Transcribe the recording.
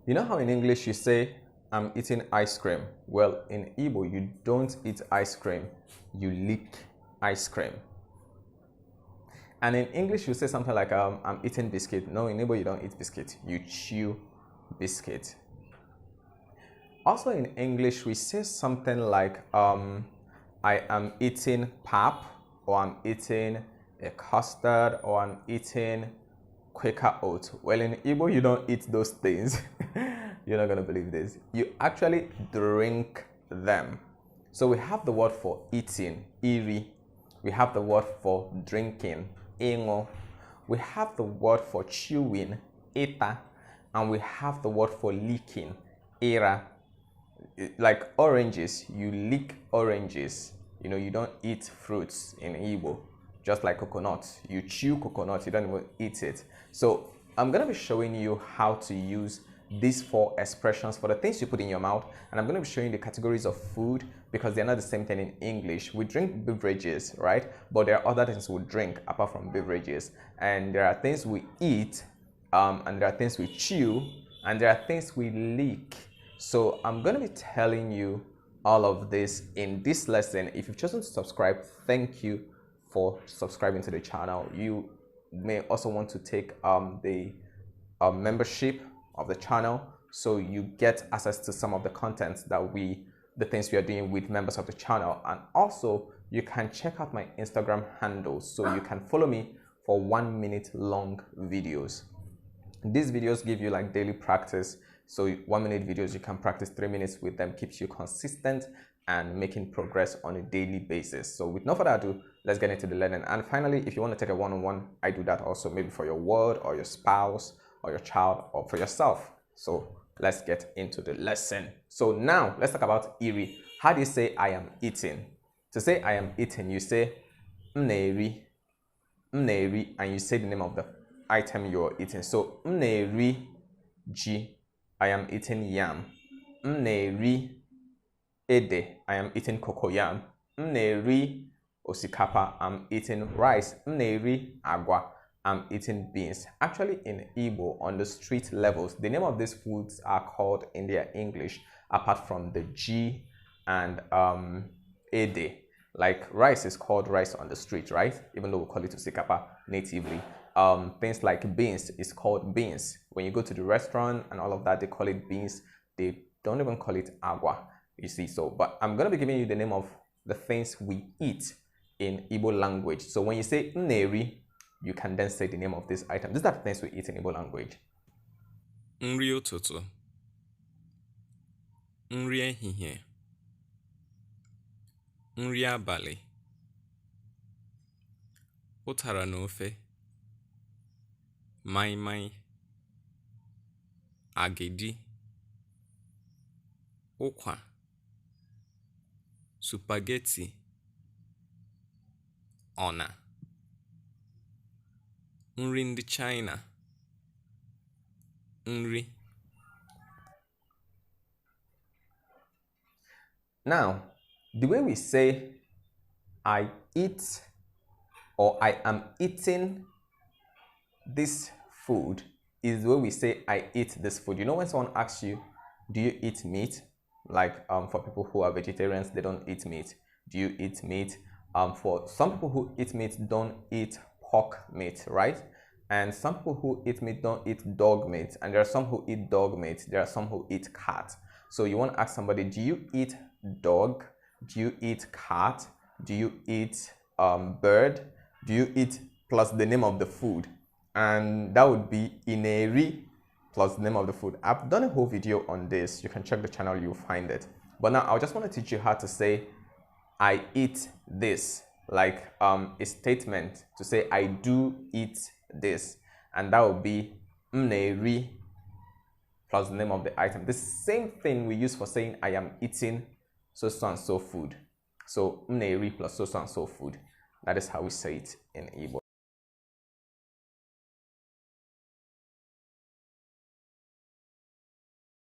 You know how in English you say, I'm eating ice cream? Well, in Igbo, you don't eat ice cream, you lick ice cream. And in English, you say something like, I'm eating biscuit. No, in Igbo, you don't eat biscuit, you chew biscuit. Also in English, we say something like, I am eating pap, or I'm eating a custard, or I'm eating Quaker oat. Well, in Igbo, you don't eat those things. You're not going to believe this. You actually drink them. So we have the word for eating, iri. We have the word for drinking, ingo. We have the word for chewing, eta. And we have the word for licking, era. Like oranges, you lick oranges. You know, you don't eat fruits in Igbo. Just like coconut, you chew coconut, you don't even eat it. So I'm going to be showing you how to use these 4 expressions for the things you put in your mouth, and I'm going to be showing the categories of food because they're not the same thing in English. We drink beverages, right? But there are other things we drink apart from beverages, and there are things we eat, and there are things we chew, and there are things we lick. So I'm going to be telling you all of this in this lesson. If you've chosen to subscribe, thank you for subscribing to the channel. You may also want to take the membership of the channel, so you get access to some of the content that the things we are doing with members of the channel. And also you can check out my Instagram handles, so you can follow me for 1 minute long videos. These videos give you like daily practice. So 1 minute videos, you can practice 3 minutes with them, keeps you consistent and making progress on a daily basis. So with no further ado, let's get into the learning. And finally, if you want to take a one-on-one, I do that also, maybe for your ward or your spouse or your child or for yourself. So let's get into the lesson. So now let's talk about iri. How do you say I am eating? To say I am eating, you say mneri, mneri, and you say the name of the item you're eating. So mneri ji, I am eating yam. Mneri ede, I am eating cocoyam. Mneri osikapa, I'm eating rice. Mneri agwa, I'm eating beans. Actually, in Igbo, on the street levels, the name of these foods are called in their English, apart from the G and ede. Like rice is called rice on the street, right? Even though we call it osikapa natively. Things like beans is called beans. When you go to the restaurant and all of that, they call it beans. They don't even call it agua, you see. So, but I'm going to be giving you the name of the things we eat in Igbo language. So when you say neri, you can then say the name of this item. These are the things we eat in Igbo language. Nri ụtụtụ, nri ehihie, nri abalị, ụtara na ofe, maịmaị, agidi, ụkwa, supageti, ọna, nri ndị China, nri. Now, the way we say I eat or I am eating this food is the way we say I eat this food. You know, when someone asks you, do you eat meat? Like for people who are vegetarians, they don't eat meat. Do you eat meat? For some people who eat meat don't eat pork meat, right? And some people who eat meat don't eat dog meat. And there are some who eat dog meat. There are some who eat cat. So you want to ask somebody, do you eat dog? Do you eat cat? Do you eat bird? Do you eat plus the name of the food? And that would be ineri plus the name of the food. I've done a whole video on this. You can check the channel, you'll find it. But now I just want to teach you how to say I eat this, like a statement to say I do eat this, and that would be mneri plus the name of the item. The same thing we use for saying I am eating so and so food. So mneri plus so and so food. That is how we say it in Igbo.